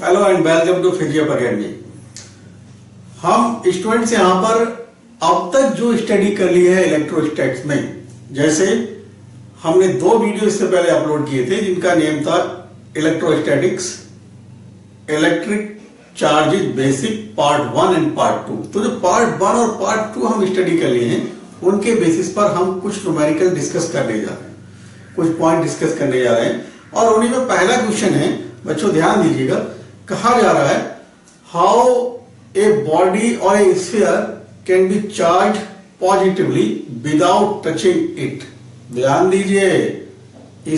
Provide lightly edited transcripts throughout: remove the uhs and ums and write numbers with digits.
Hello and welcome to physics academy. हम students यहाँ पर अब तक जो स्टडी कर ली है इलेक्ट्रोस्टैटिक्स में, जैसे हमने 2 वीडियो इससे पहले अपलोड किए थे जिनका नेम था electrostatics electric charges basic part 1 and part 2। तो जो पार्ट 1 और पार्ट 2 हम स्टडी कर लिए हैं उनके बेसिस पर हम कुछ न्यूमेरिकल डिस्कस करने जा रहे हैं, कुछ पॉइंट डिस्कस करने जा रहे हैं। और उन्हीं में पहला क्वेश्चन है, बच्चों ध्यान दीजिएगा, कहा जा रहा है हाउ ए बॉडी और ए sphere can be charge positively without touching it. ध्यान दीजिए,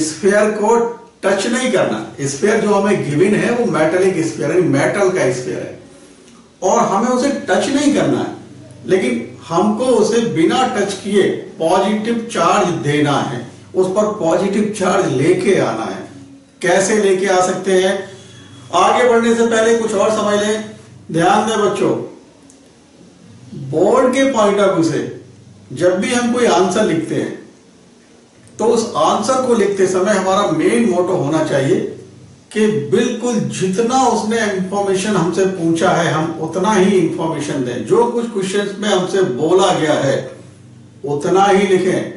स्फीयर को टच नहीं करना। स्फीयर जो हमें गिवन है वो मेटलिक स्फीयर है, मेटल का स्फीयर है और हमें उसे टच नहीं करना है, लेकिन हमको उसे बिना टच किए पॉजिटिव चार्ज देना है, उस पर पॉजिटिव चार्ज लेके आना है। कैसे लेके आ सकते हैं? आगे बढ़ने से पहले कुछ और समझ लें। ध्यान दें बच्चों, बोर्ड के पॉइंट ऑफ व्यू से जब भी हम कोई आंसर लिखते हैं तो उस आंसर को लिखते समय हमारा मेन मोटो होना चाहिए कि बिल्कुल जितना उसने इंफॉर्मेशन हमसे पूछा है हम उतना ही इंफॉर्मेशन दें। जो कुछ क्वेश्चंस में हमसे बोला गया है उतना ही लिखें,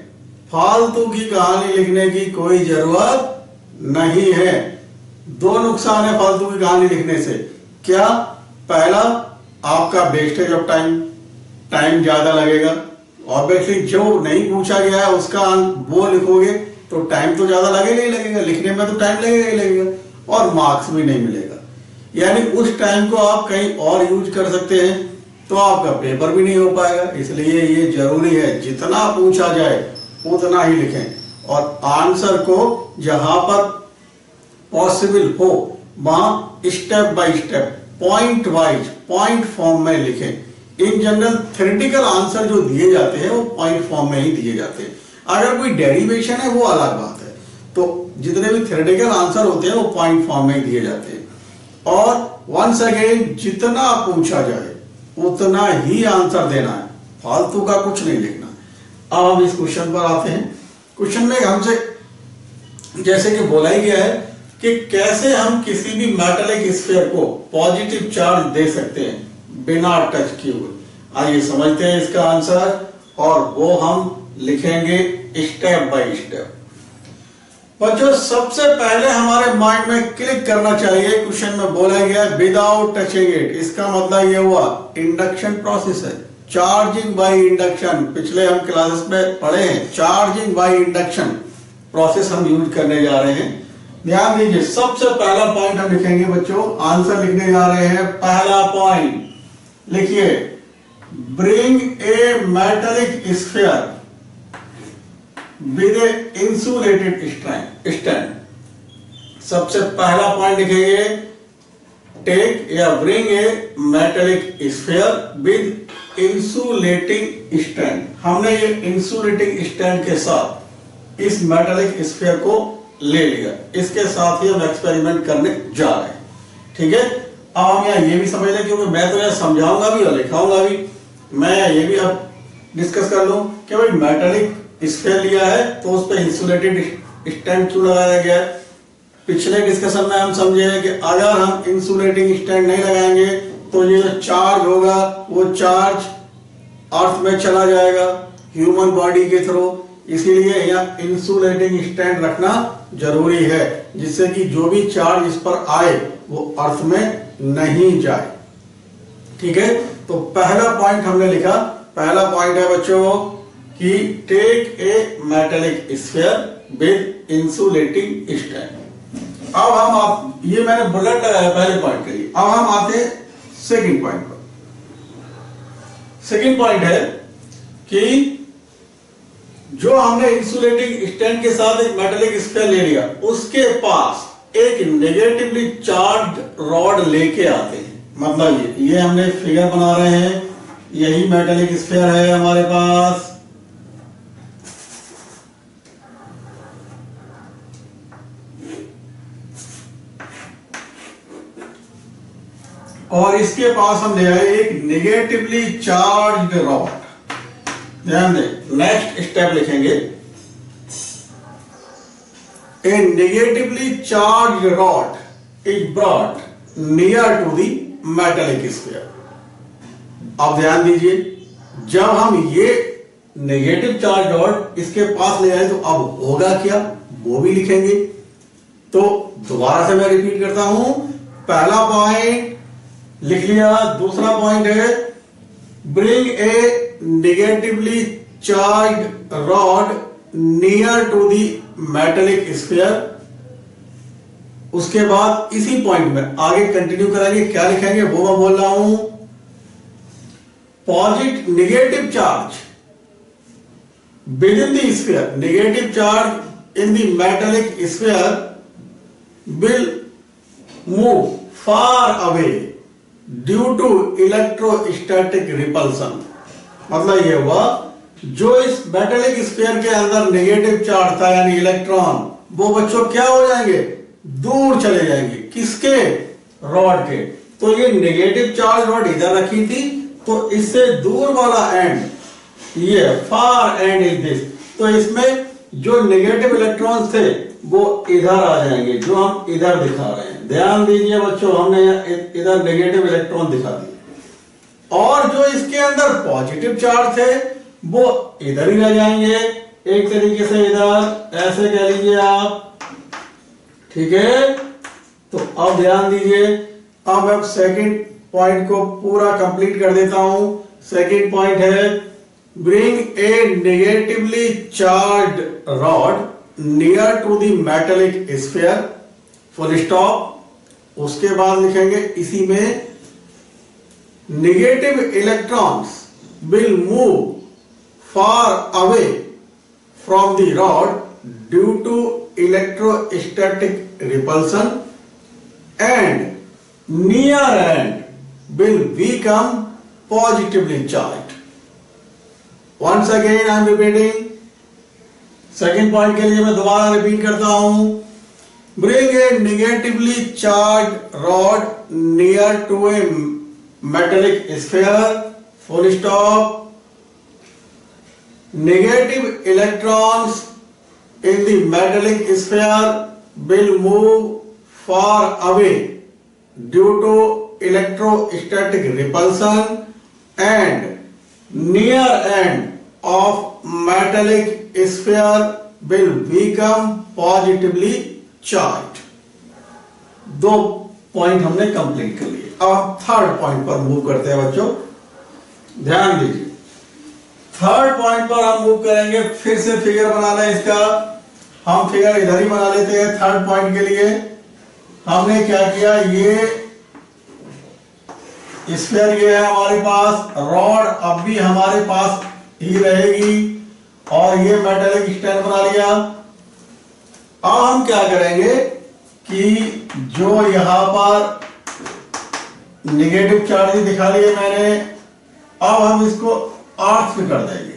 फालतू की कहानी लिखने की कोई जरूरत नहीं है। 2 नुकसान है फालतू की कहानी लिखने से। क्या? पहला, आपका वेस्टेज ऑफ टाइम, टाइम ज्यादा लगेगा। ऑब्वियसली जो नहीं पूछा गया है उसका वो लिखोगे तो टाइम तो ज्यादा लगेगा ही लगेगा, लिखने में तो टाइम लगेगा ही लगेगा और मार्क्स भी नहीं मिलेगा। यानी उस टाइम को आप कहीं और यूज कर सकते हैं तो आपका पेपर भी नहीं हो पाएगा। इसलिए ये जरूरी है जितना पूछा जाए उतना ही लिखें और आंसर को जहां पर पॉसिबल हो वहां step by step, point wise, point form में लिखें। इन जनरल थ्योरेटिकल आंसर जो दिए जाते हैं वो पॉइंट फॉर्म में ही दिए जाते हैं। अगर कोई डेरिवेशन है वो अलग बात है, तो जितने भी थ्योरेटिकल आंसर होते हैं वो पॉइंट फॉर्म में ही दिए जाते हैं। और वंस अगेन, जितना पूछा जाए उतना ही आंसर देना है, फालतू का कुछ नहीं लिखना। अब हम इस क्वेश्चन पर आते हैं। क्वेश्चन में हमसे जैसे कि बोला ही गया है कि कैसे हम किसी भी मेटलिक स्फीयर को पॉजिटिव चार्ज दे सकते हैं बिना टच किए हुए। आइए समझते हैं इसका आंसर और वो हम लिखेंगे स्टेप बाय स्टेप। बच्चों सबसे पहले हमारे माइंड में क्लिक करना चाहिए, क्वेश्चन में बोला गया विदाउट टचिंग इट। इसका मतलब ये हुआ इंडक्शन प्रोसेस है, चार्जिंग बाय इंडक्शन। पिछले हम क्लासेस में पढ़े हैं, चार्जिंग बाय इंडक्शन प्रोसेस हम यूज करने जा रहे हैं। ध्यान दीजिए, सबसे पहला पॉइंट हम लिखेंगे बच्चों, आंसर लिखने जा रहे हैं। पहला पॉइंट लिखिए, bring a metallic sphere with A insulated stand. सबसे पहला पॉइंट लिखेंगे, टेक या bring a metallic sphere with insulating stand. हमने ये इंसुलेटिंग स्टैंड के साथ इस मेटलिक स्फीयर को ले लिया। इसके साथ ही हम एक्सपेरिमेंट करने जा रहे हैं, ठीक है। अब हम यहाँ ये भी समझ लें, क्योंकि मैं तो यहाँ समझाऊंगा भी और लिखाऊंगा भी, मैं ये भी अब डिस्कस कर लूं कि भाई मेटलिक स्फीयर लिया है तो उस पर इंसुलेटेड स्टैंड क्यों लगाया गया है। पिछले डिस्कशन में हम समझे कि अगर हम इंसुलेटिंग स्टैंड नहीं लगाएंगे तो ये जो चार्ज होगा वो चार्ज अर्थ में चला जाएगा ह्यूमन बॉडी के थ्रू। इसीलिए यहाँ इंसुलेटिंग स्टैंड रखना जरूरी है, जिससे कि जो भी चार्ज इस पर आए वो अर्थ में नहीं जाए, ठीक है। तो पहला पॉइंट हमने लिखा, पहला पॉइंट है बच्चों कि take a metallic sphere with insulating stand. अब हम ये मैंने बुलेट लगाया पहले पॉइंट के लिए। अब हम आते हैं सेकंड पॉइंट पर। सेकंड पॉइंट है कि जो हमने इंसुलेटिंग स्टैंड के साथ एक मेटलिक स्फीयर ले लिया, उसके पास एक नेगेटिवली चार्ज रॉड लेके आते हैं। मतलब ये हमने फिगर बना रहे हैं, यही मेटलिक स्फीयर है हमारे पास। और इसके पास हम ले आए एक नेगेटिवली चार्ज्ड रॉड। ध्यान दें, नेक्स्ट स्टेप लिखेंगे, a negatively charged rod is brought near to the metallic sphere. अब ध्यान दीजिए, जब हम ये नेगेटिव चार्ज डॉट इसके पास ले जाए तो अब होगा क्या, वो भी लिखेंगे। तो दोबारा से मैं रिपीट करता हूं, पहला पॉइंट लिख लिया, दूसरा पॉइंट है bring a negatively charge rod near to the metallic sphere. उसके बाद इसी पॉइंट में आगे कंटिन्यू करेंगे, क्या लिखेंगे वो मैं बोल रहा हूं, positive negative charge within the sphere, negative charge in the metallic sphere will move far away due to electrostatic repulsion। मतलब ये हुआ, जो इस मेटेलिक स्फीयर के अंदर नेगेटिव चार्ज था यानी इलेक्ट्रॉन, वो बच्चों क्या हो जाएंगे, दूर चले जाएंगे। किसके, रॉड के। तो ये नेगेटिव चार्ज रॉड इधर रखी थी, तो इससे दूर वाला एंड, ये फार एंड इज दिस, तो इसमें जो नेगेटिव इलेक्ट्रॉन्स थे वो इधर आ जाएंगे, जो हम इधर दिखा रहे हैं। ध्यान दीजिए बच्चों, हमने इधर नेगेटिव इलेक्ट्रॉन दिखा दिए, और जो इसके अंदर पॉजिटिव चार्ज थे वो इधर ही रह जाएंगे, एक तरीके से इधर, ऐसे कह लीजिए आप, ठीक है। तो अब ध्यान दीजिए, अब मैं सेकंड पॉइंट को पूरा कंप्लीट कर देता हूं। सेकंड पॉइंट है bring a negatively charged rod near to the metallic sphere, full stop। उसके बाद लिखेंगे इसी में negative electrons will move far away from the rod due to electrostatic repulsion and near end will become positively charged। Once again I am repeating, second point के लिए मैं दोबारा repeat करता हूं, bring a negatively charged rod near to a metallic sphere, full stop। Negative electrons in the metallic sphere will move far away due to electrostatic repulsion and near end of metallic sphere will become positively charged। दो point हमने complete कर लिए। अब third point पर move करते हैं बच्चों, ध्यान दीजिए। थर्ड पॉइंट पर हम मूव करेंगे, फिर से फिगर बना लें इसका। हम फिगर इधर ही बना लेते हैं। थर्ड पॉइंट के लिए हमने क्या किया, ये स्फीयर ये है हमारे पास, रॉड अब भी हमारे पास ही रहेगी, और ये मेटेलिक स्टैंड बना लिया। अब हम क्या करेंगे कि जो यहां पर नेगेटिव चार्ज दिखा लिए मैंने, अब हम इसको अर्थ पे कर देंगे।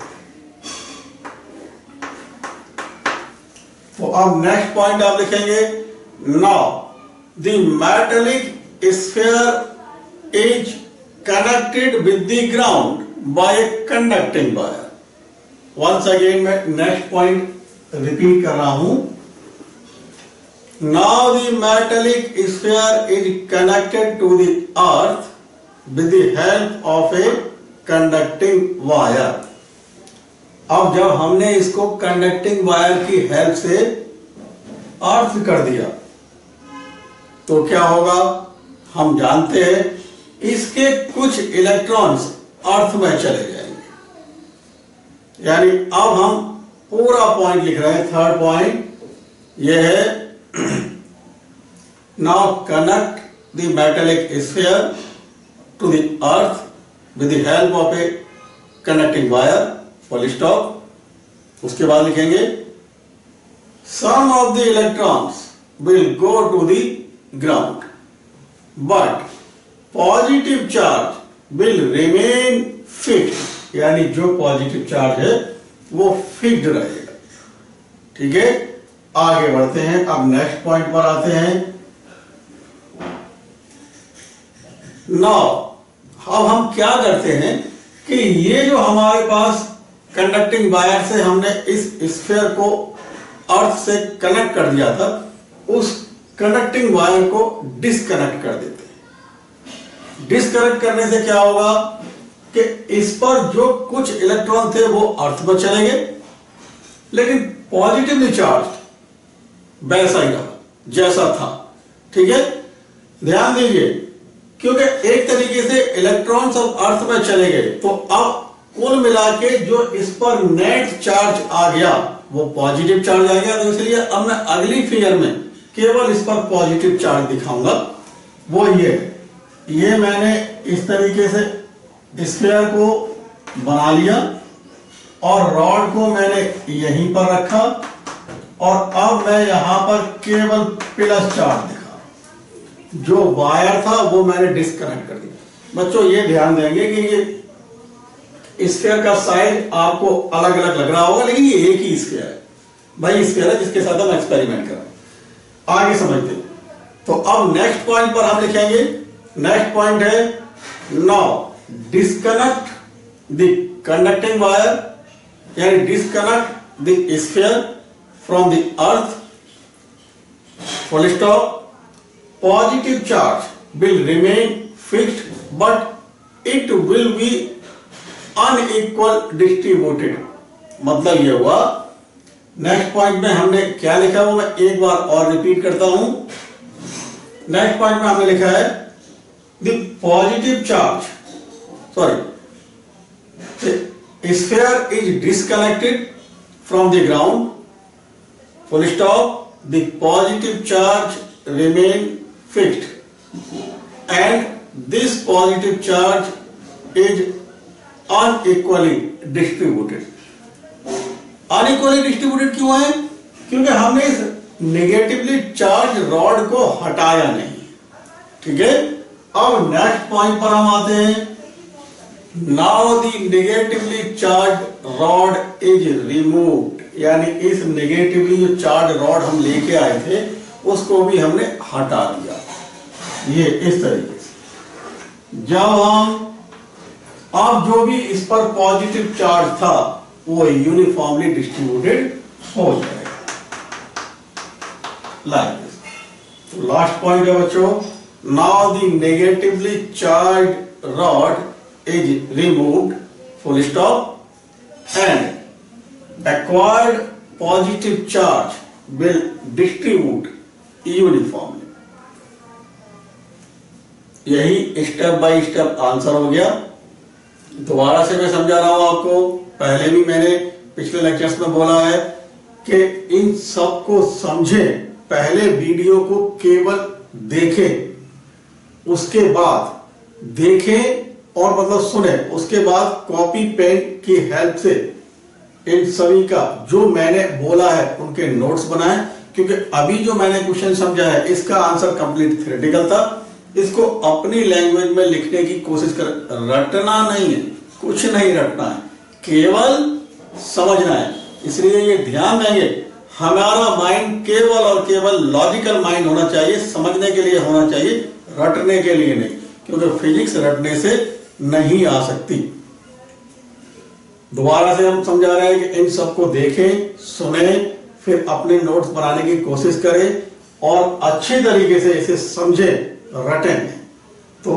तो अब नेक्स्ट पॉइंट आप लिखेंगे, now the metallic sphere is connected with the ground by a conducting wire। once again मैं next point repeat कर रहा हूं। now the metallic sphere is connected to the earth with the help of a conducting wire। अब जब हमने इसको conducting wire की help से अर्थ कर दिया तो क्या होगा, हम जानते हैं इसके कुछ इलेक्ट्रॉन्स अर्थ में चले जाएंगे। यानी अब हम पूरा पॉइंट लिख रहे हैं। थर्ड पॉइंट यह है, now connect the metallic sphere to the earth with the help of a connecting wire, full stop. उसके बाद लिखेंगे, some of the electrons will go to the ground but positive charge will remain fixed. यानी जो positive charge है वो fixed रहेगा। ठीक है, आगे बढ़ते हैं। अब नेक्स्ट पॉइंट पर आते हैं। नाउ अब हम क्या करते हैं कि ये जो हमारे पास कंडक्टिंग वायर से हमने इस स्फीयर को अर्थ से कनेक्ट कर दिया था, उस कंडक्टिंग वायर को डिस्कनेक्ट कर देते हैं। डिस्कनेक्ट करने से क्या होगा कि इस पर जो कुछ इलेक्ट्रॉन थे वो अर्थ में चले गए, लेकिन पॉजिटिवली चार्ज वैसा ही रहा जैसा था। ठीक है, ध्यान दीजिए, क्योंकि एक तरीके से इलेक्ट्रॉन्स अब अर्थ में चले गए, तो अब कुल मिला के जो इस पर नेट चार्ज आ गया वो पॉजिटिव चार्ज आ गया। तो इसलिए अब मैं अगली फिगर में केवल इस पर पॉजिटिव चार्ज दिखाऊंगा। वो ये मैंने इस तरीके से स्फीयर को बना लिया और रॉड को मैंने यहीं पर रखा और अब मैं यहां पर केवल प्लस चार्ज दिखा। जो वायर था वो मैंने डिस्कनेक्ट कर दिया। बच्चों ये ध्यान देंगे कि ये स्फीयर का साइज आपको अलग अलग लग रहा होगा, लेकिन ये एक ही स्फीयर है, भाई स्फीयर है जिसके साथ हम एक्सपेरिमेंट कर रहे हैं। आगे समझते हैं। तो अब नेक्स्ट पॉइंट पर हम लिखेंगे। नेक्स्ट पॉइंट है now disconnect the conducting wire, यानी disconnect the sphere from the earth, full stop. Positive charge will remain fixed but it will be unequal distributed. मतलब ये हुआ, नेक्स्ट पॉइंट में हमने क्या लिखा वो मैं एक बार और रिपीट करता हूं। नेक्स्ट पॉइंट में हमने लिखा है the positive charge, sorry, sphere is disconnected from the ground, full stop. The positive charge remain fixed and this positive charge is unequally distributed. Unequally distributed क्यों है? क्योंकि हमने इस नेगेटिवली चार्ज रॉड को हटाया नहीं। ठीक है, अब नेक्स्ट पॉइंट पर हम आते हैं। Now the negatively charge rod is removed, यानी इस नेगेटिवली जो चार्ज रॉड हम लेके आए थे उसको भी हमने हटा दिया। ये इस तरीके से जब हम अब जो भी इस पर पॉजिटिव चार्ज था वो यूनिफॉर्मली डिस्ट्रीब्यूटेड हो जाएगा, लाइक दिस। तो लास्ट पॉइंट है बच्चों, now the negatively charge rod is removed, full stop, and acquired positive charge will distribute uniformly. यही स्टेप बाय स्टेप आंसर हो गया। दोबारा से मैं समझा रहा हूं आपको, पहले भी मैंने पिछले लेक्चर्स में बोला है कि इन सब को समझें, पहले वीडियो को केवल देखें, उसके बाद देखें और मतलब सुने, उसके बाद कॉपी पेन की हेल्प से इन सभी का जो मैंने बोला है उनके नोट्स बनाएं। क्योंकि अभी जो मैंने क्वेश्चन समझा है इसका आंसर कंप्लीट थ्योरेटिकल था, इसको अपनी लैंग्वेज में लिखने की कोशिश कर, रटना नहीं है, कुछ नहीं रटना है, केवल समझना है। इसलिए ये ध्यान देंगे, हमारा माइंड केवल और केवल लॉजिकल माइंड होना चाहिए, समझने के लिए होना चाहिए, रटने के लिए नहीं, क्योंकि फिजिक्स रटने से नहीं आ सकती। दोबारा से हम समझा रहे हैं कि इन सबको देखें, सुने, फिर अपने नोट्स बनाने की कोशिश करें और अच्छे तरीके से इसे समझें, रटें। तो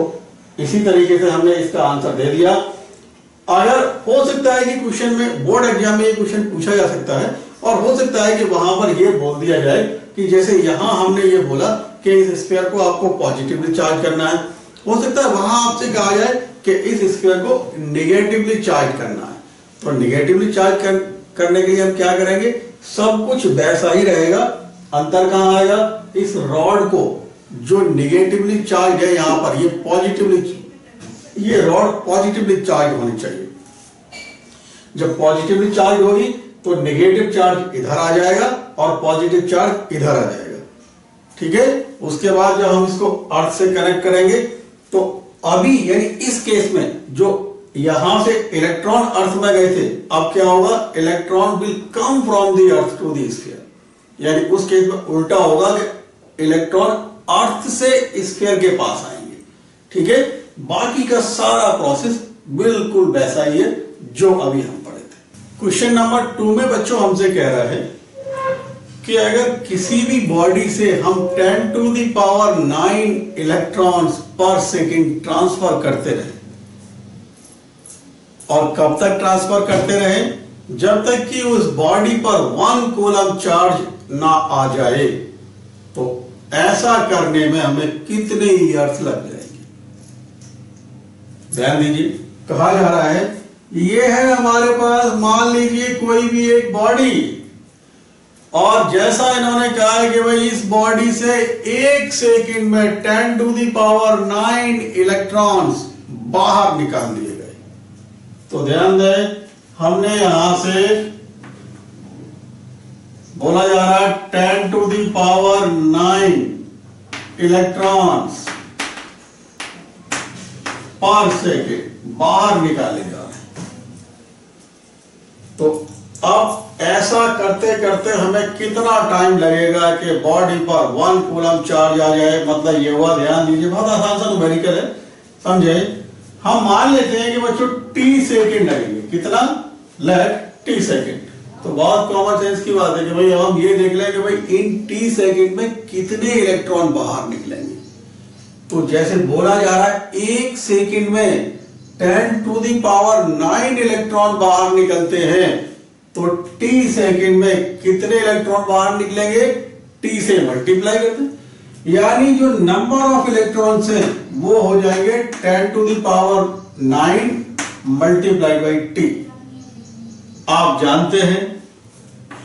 इसी तरीके से हमने इसका आंसर दे दिया। अगर हो सकता है कि क्वेश्चन में, बोर्ड एग्जाम में ये क्वेश्चन पूछा जा सकता है और हो सकता है कि वहां पर ये बोल दिया जाए कि जैसे यहां हमने ये बोला कि इस स्फीयर को आपको पॉजिटिवली चार्ज करना है, हो सकता है वहां आपसे कहा जाए कि इस स्फीयर को नेगेटिवली चार्ज करना है। तो नेगेटिवली चार्ज करने के लिए हम क्या करेंगे, सब कुछ वैसा ही रहेगा, अंतर कहां आएगा, इस रॉड को जो नेगेटिवली चार्ज है यहां पर, ये पॉजिटिवली, ये रॉड पॉजिटिवली चार्ज होनी चाहिए। जब पॉजिटिवली चार्ज होगी तो नेगेटिव चार्ज इधर आ जाएगा और पॉजिटिव चार्ज इधर आ जाएगा। ठीक है, उसके बाद जब हम इसको अर्थ से कनेक्ट करेंगे तो अभी यानी इस केस में जो यहां से इलेक्ट्रॉन अर्थ में गए थे, अब क्या होगा, electron will come from the earth to the sphere, यानी उस केस में उल्टा होगा कि इलेक्ट्रॉन अर्थ से स्फीयर के पास आएंगे। ठीक है, बाकी का सारा प्रोसेस बिल्कुल वैसा ही है जो अभी हम पढ़े थे। क्वेश्चन नंबर 2 में बच्चों हमसे कह रहा है कि अगर किसी भी बॉडी से हम 10 टू द पावर 9 इलेक्ट्रॉन्स पर सेकेंड ट्रांसफर करते रहे, और कब तक ट्रांसफर करते रहे? जब तक कि उस बॉडी पर 1 कूलम चार्ज ना आ जाए। तो ऐसा करने में हमें कितने ईयर्स लग जाएंगे? ध्यान दीजिए, कहा जा रहा है ये है हमारे पास, मान लीजिए कोई भी एक बॉडी, और जैसा इन्होंने कहा है कि भाई इस बॉडी से 1 सेकंड में 10 टू द पावर 9 इलेक्ट्रॉन्स बाहर निकाल दिए गए। तो ध्यान दें, हमने यहां से बोला जा रहा है 10 टू द पावर 9 इलेक्ट्रॉन्स पर सेकेंड बाहर निकाले जा रहे हैं। तो अब ऐसा करते करते हमें कितना टाइम लगेगा कि बॉडी पर 1 कूलम चार्ज आ जाए? मतलब ये हुआ, ध्यान दीजिए, बहुत आसान सा न्यूमेरिकल है, समझे। हम मान लेते हैं कि बच्चों t सेकेंड लगेंगे। कितना? Let t second. तो बहुत कॉमन सेंस की बात है कि भाई हम ये देख लें कि भाई इन t सेकेंड में कितने इलेक्ट्रॉन बाहर निकलेंगे। तो जैसे बोला जा रहा है 1 सेकेंड में 10 टू द पावर 9 इलेक्ट्रॉन बाहर निकलते हैं, तो t सेकेंड में कितने इलेक्ट्रॉन बाहर निकलेंगे? t से मल्टीप्लाई करते हैं, यानी जो नंबर ऑफ इलेक्ट्रॉन्स हैं वो हो जाएंगे 10 to the power 9 multiplied by t। आप जानते हैं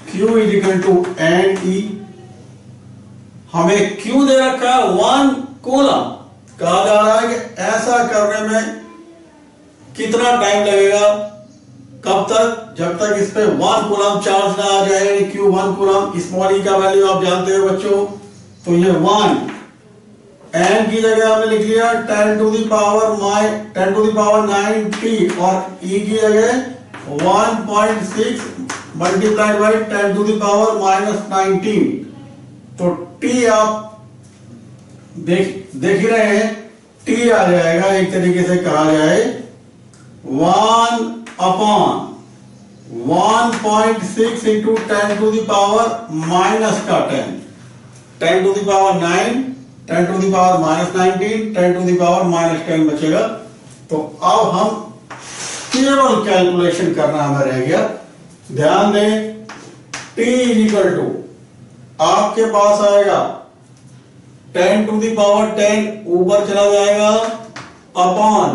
Q is equal to NE। हमें Q दे रखा है 1 कूलम। कहा जा रहा है कि ऐसा करने में कितना टाइम लगेगा? कब तक? जब तक इस पे 1 कूलम चार्ज ना आ जाए। Q 1 कूलम, स्मॉल e का वैल्यू आप जानते हो बच्चों। तो ये 1, n की जगह हमने लिख लिया 10 टू द पावर 9t, और e की जगह 1.6 multiplied by 10 to the power -19। तो t आप देख ही रहे हैं, t आ जाएगा, एक तरीके से कहा जाए 1 upon 1.6 into 10 to the power minus का 10 to the power 9, 10 to the power -19, 10 to the power -10 बचेगा। तो अब हम केवल कैलकुलेशन करना हमें रह गया। ध्यान दें, t इज इक्वल टू आपके पास आएगा 10 टू द पावर 10 ऊपर चला जाएगा अपॉन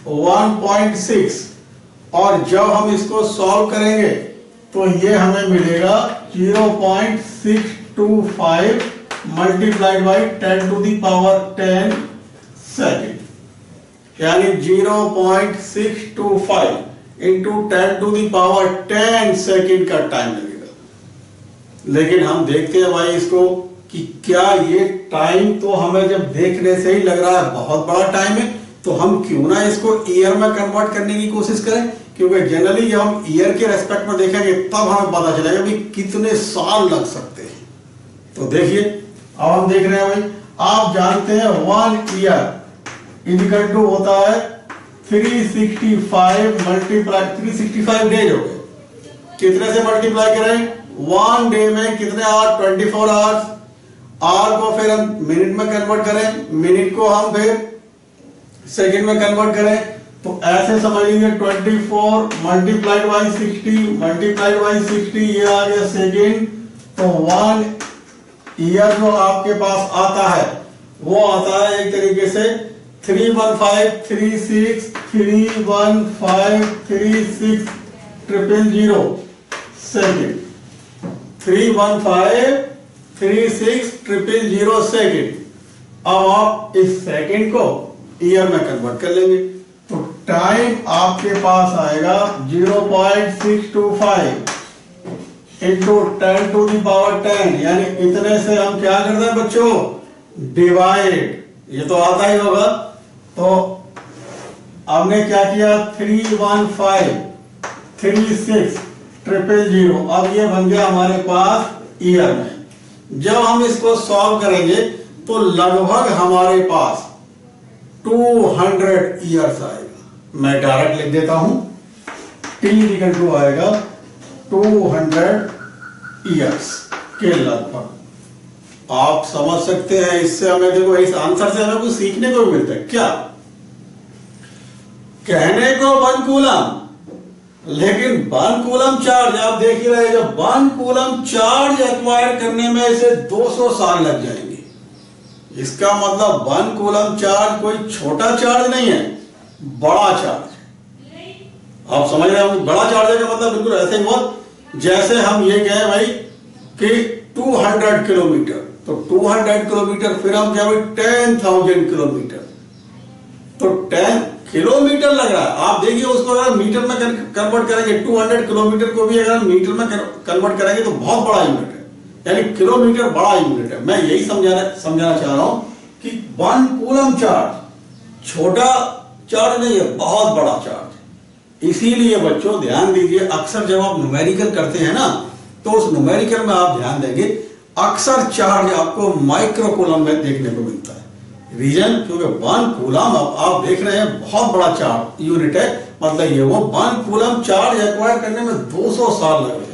1.6, और जब हम इसको सॉल्व करेंगे तो ये हमें मिलेगा 0.625 multiplied by 10 to the power 10 second, यानी 0.625 into 10 to the power 10 second का टाइम लगेगा। लेकिन हम देखते हैं भाई इसको कि क्या ये टाइम तो हमें जब देखने से ही लग रहा है बहुत बड़ा टाइम है, तो हम क्यों ना इसको ईयर में कन्वर्ट करने की कोशिश करें, क्योंकि जनरली जब हम ईयर के रेस्पेक्ट में देखेंगे तब हमें पता चलेगा कि कितने साल लग सकते हैं। तो देखिए, अब हम देख रहे हैं भाई, आप जानते हैं 1 ईयर इक्वल टू होता है 365 मल्टीप्लाई 365 डेज हो गए। कितने से मल्टीप्लाई करें? 1 डे में कितने आवर? 24 आवर्स। आवर को फिर हम मिनट में कन्वर्ट करें, मिनट को हम फिर सेकंड में कन्वर्ट करें, तो ऐसे समझ लीजिए 24 मल्टीप्लाइड बाई 60 मल्टीप्लाइड बाई 60, ये आ गया सेकेंड। तो 1 ईयर जो आपके पास आता है वो आता है एक तरीके से 31536 31536 000 सेकेंड, 31536 000 सेकेंड। अब आप इस सेकेंड को ईयर में कन्वर्ट कर लेंगे, तो टाइम आपके पास आएगा 0.625 इंटू 10 टू द पावर 10, यानी इतने से हम क्या करते हैं बच्चों? डिवाइड। ये तो आता ही होगा। तो हमने क्या किया? 31536 000, अब ये बन गया हमारे पास ईयर में। जब हम इसको सॉल्व करेंगे तो लगभग हमारे पास 200 ईयर्स आएगा। मैं डायरेक्ट लिख देता हूं, t इक्वल टू आएगा 200 ईयर्स। के लगभग। आप समझ सकते हैं, इससे हमें देखो, इस आंसर से हमें कुछ सीखने को भी मिलता है। क्या कहने को 1 कूलम, लेकिन 1 कूलम चार्ज आप देख ही रहे, जब 1 कूलम चार्ज एक्वायर करने में इसे 200 साल लग जाएंगे। इसका मतलब 1 कूलम चार्ज कोई छोटा चार्ज नहीं है, बड़ा चार्ज। आप समझ रहे हो, बड़ा चार्ज का मतलब बिल्कुल ऐसे ही हुआ जैसे हम ये कहें भाई कि 200 किलोमीटर, तो 200 किलोमीटर, फिर हम क्या भाई 10,000 किलोमीटर, तो 10 किलोमीटर लग रहा है। आप देखिए उसको अगर मीटर में कन्वर्ट करेंगे, 200 किलोमीटर को भी अगर मीटर में कन्वर्ट करेंगे तो बहुत बड़ा यूनिट है, यानी किलोमीटर बड़ा यूनिट है। मैं यही समझाना चाह रहा हूं कि 1 कूलम चार्ज छोटा चार्ज नहीं है, बहुत बड़ा चार्ज। इसीलिए बच्चों ध्यान दीजिए, अक्सर जब आप न्यूमेरिकल करते हैं ना, तो उस न्यूमेरिकल में आप ध्यान देंगे अक्सर चार्ज आपको माइक्रो कूलम में देखने को मिलता है। रीजन, क्योंकि 1 कूलम आप देख रहे हैं बहुत बड़ा चार्ज यूनिट है, मतलब ये वो 1 कूलम चार्ज एक्वायर करने में 200 साल लग रहे हैं।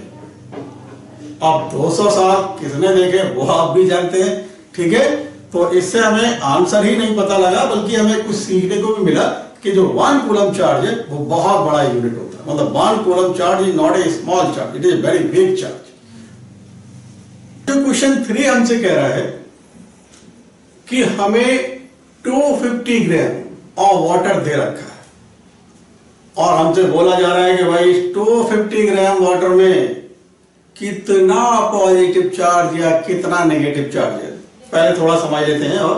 अब 200 साल किसने देखे वो आप भी जानते हैं, ठीक है। तो इससे हमें आंसर ही नहीं पता लगा, बल्कि हमें कुछ सीखने को भी मिला कि जो 1 कूलम चार्ज है वो बहुत बड़ा यूनिट होता है। मतलब 1 coulomb charge is not a small charge, it is very big charge. जो क्वेश्चन 3 हमसे कह रहा है कि हमें 250 ग्राम ऑफ वाटर दे रखा है, और हमसे बोला जा रहा है कि भाई 250 ग्राम वाटर में कितना पॉजिटिव चार्ज या कितना नेगेटिव चार्ज है। पहले थोड़ा समझ लेते हैं। और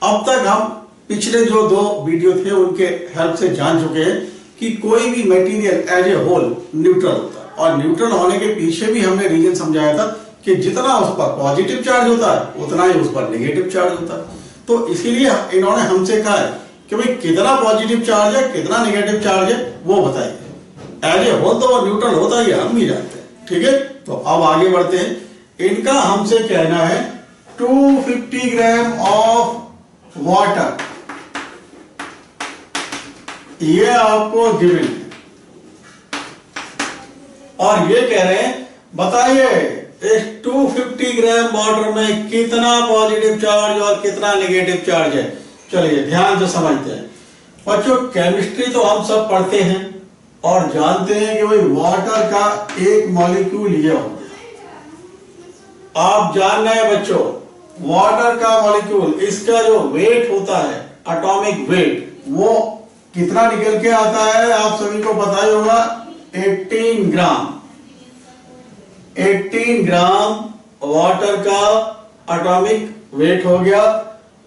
अब तक हम पिछले जो 2 वीडियो थे उनके हेल्प से जान चुके हैं कि कोई भी material as a whole neutral होता है, और न्यूट्रल होने के पीछे भी हमने रीजन समझाया था कि जितना उस पर पॉजिटिव चार्ज होता है उतना ही उस पर नेगेटिव चार्ज होता है। तो इसीलिए इन्होंने हमसे कहा है कि भाई कितना पॉजिटिव चार्ज है कितना नेगेटिव चार्ज है वो बताइए। एज ए होल तो वो न्यूट्रल होता ही है, हम भी जानते हैं, ठीक है। तो अब आगे बढ़ते हैं। इनका हमसे कहना है 250 ग्राम ऑफ वाटर, ये आपको गिवन है, और ये कह रहे हैं बताइए इस 250 ग्राम वाटर में कितना पॉजिटिव चार्ज और कितना नेगेटिव चार्ज है। चलिए ध्यान से समझते हैं बच्चों। केमिस्ट्री तो हम सब पढ़ते हैं और जानते हैं कि भाई वाटर का एक मॉलिक्यूल ये हो गया। आप जान रहे हैं बच्चों, वाटर का मॉलिक्यूल, इसका जो वेट होता है, एटॉमिक वेट, वो कितना निकल के आता है आप सभी को पता ही होगा, 18 ग्राम। 18 ग्राम वाटर का एटॉमिक वेट हो गया।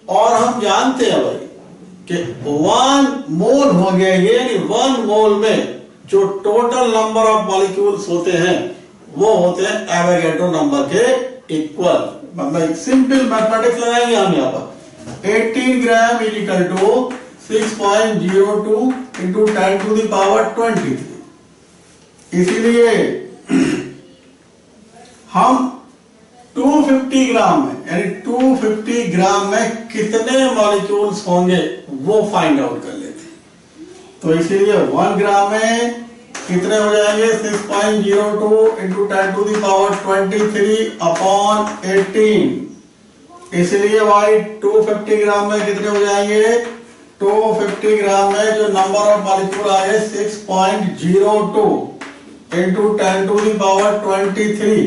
और हम जानते हैं भाई कि 1 मोल हो गया, यानी 1 मोल में जो टोटल नंबर ऑफ मॉलिक्यूल्स होते हैं वो होते हैं एवोगैड्रो नंबर के इक्वल। मतलब एक सिंपल मैथमेटिक्स लगाएंगे हम यहाँ पर। 18 gram is equal to 6.02 into 10 to the power 23। इसीलिए हम 250 ग्राम में, यानी 250 ग्राम में कितने मॉलिक्यूल्स होंगे वो फाइंड आउट कर लेते हैं। तो इसीलिए 1 ग्राम में कितने हो जाएंगे, 6.02 into 10 to the power 23 upon 18। इसलिए भाई 250 ग्राम में कितने हो जाएंगे, 250 ग्राम में जो नंबर ऑफ मॉलिक्यूल आए 6.02 into 10 to the power 23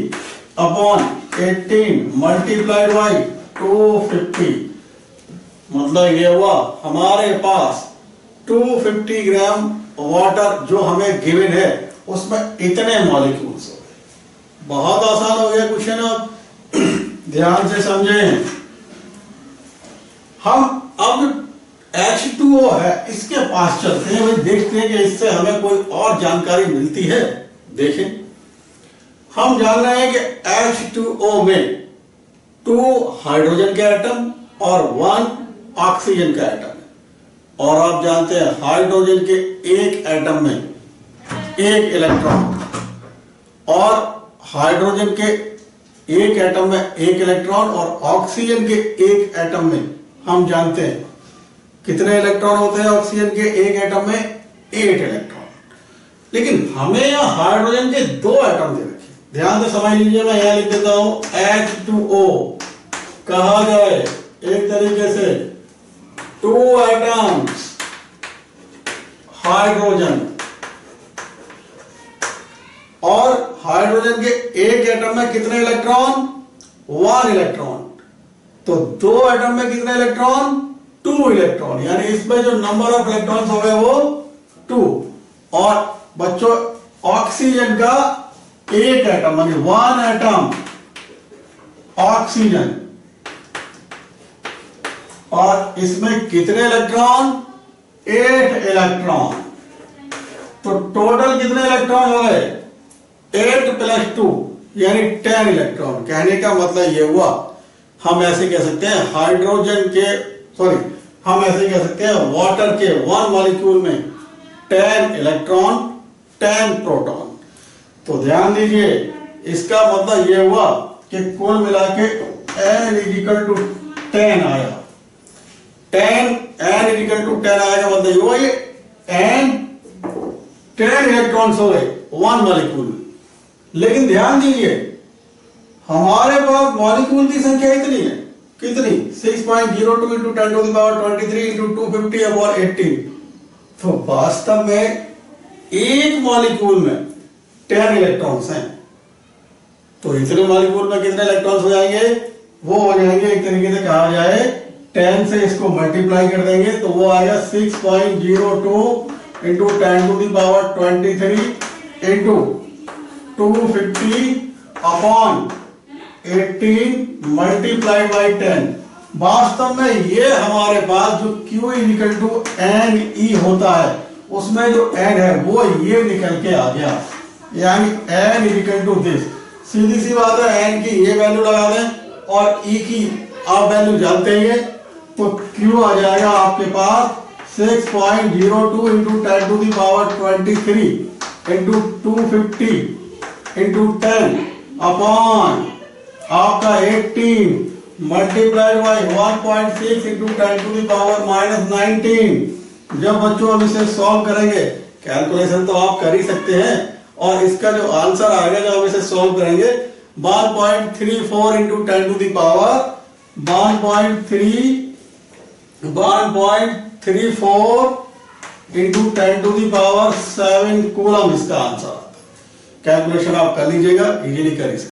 upon 18 multiplied by 250। मतलब ये हुआ हमारे पास 250 ग्राम वाटर जो हमें गिवन है उसमें इतने मॉलिक्यूल्स हो गए। बहुत आसान हो गया क्वेश्चन, आप ध्यान से समझें। हम अब H2O है इसके पास चलते हैं, देखते हैं कि इससे हमें कोई और जानकारी मिलती है। देखें, हम जान रहे हैं कि H2O में 2 हाइड्रोजन के एटम और 1 ऑक्सीजन का एटम है। और आप जानते हैं हाइड्रोजन के एक एटम में 1 इलेक्ट्रॉन, और हाइड्रोजन के एक एटम में 1 इलेक्ट्रॉन, और ऑक्सीजन के एक एटम में हम जानते हैं कितने इलेक्ट्रॉन होते हैं ऑक्सीजन के एक एटम में, 8 इलेक्ट्रॉन। लेकिन हमें यहां हाइड्रोजन के 2 एटम दे रखे, ध्यान से समझ लीजिए, मैं यहां लिख देता हूं H2O कहा जाए एक तरीके से 2 एटम्स हाइड्रोजन, और हाइड्रोजन के एक एटम में कितने इलेक्ट्रॉन? 1 इलेक्ट्रॉन। तो 2 एटम में कितने इलेक्ट्रॉन? 2 इलेक्ट्रॉन, यानी इसमें जो नंबर ऑफ इलेक्ट्रॉन्स हो गए वो 2। और बच्चों ऑक्सीजन का एक एटम यानी 1 एटम ऑक्सीजन, और इसमें कितने इलेक्ट्रॉन? 8 इलेक्ट्रॉन। तो टोटल कितने इलेक्ट्रॉन हो गए? 8 + 2 यानी 10 इलेक्ट्रॉन। कहने का मतलब ये हुआ, हम ऐसे कह सकते हैं हाइड्रोजन के हम ऐसे कह सकते हैं वाटर के 1 मॉलिक्यूल में 10 इलेक्ट्रॉन 10 प्रोटॉन। तो ध्यान दीजिए, इसका मतलब यह हुआ कि कुल मिला के n = 10 आया। n = 10 आया का मतलब ये हुआ, ये n 10 इलेक्ट्रॉन्स हो गए 1 मॉलिक्यूल में। लेकिन ध्यान दीजिए, हमारे पास मॉलिक्यूल की संख्या इतनी है, कितनी? 6.02 × 10⁻23 × 250/18। तो वास्तव में एक मॉलिक्यूल में 10 इलेक्ट्रॉन्स हैं। तो इतने मॉलिक्यूल में कितने इलेक्ट्रॉन्स हो जाएंगे? वो हो जाएंगे एक तरीके से कहा जाए 10 से इसको मल्टीप्लाई कर देंगे तो वो आएगा 6.02 × 10⁻23 × 250/18 मल्टीप्लाइड बाई 10। वास्तव में ये हमारे पास जो Q = NE होता है, उसमें जो n है वो ये निकल के आ गया, यानी n = दिस। सीधी सी बात है, n की ये वैल्यू लगा दें और E की आप वैल्यू जानते ही है, तो Q आ जाएगा आपके पास 6.02 × 10⁻23 × 250 × 10 अपॉन आपका 18 मल्टीप्लाइड बाई 1.6 × 10⁻⁻19। जब बच्चों हम इसे सॉल्व करेंगे, कैलकुलेशन तो आप कर ही सकते हैं, और इसका जो आंसर आएगा जब हम इसे सॉल्व करेंगे 1.34 × 10⁻⁷ कूलम इसका आंसर आता है। कैलकुलेशन आप कर लीजिएगा, इजीली कर सकते।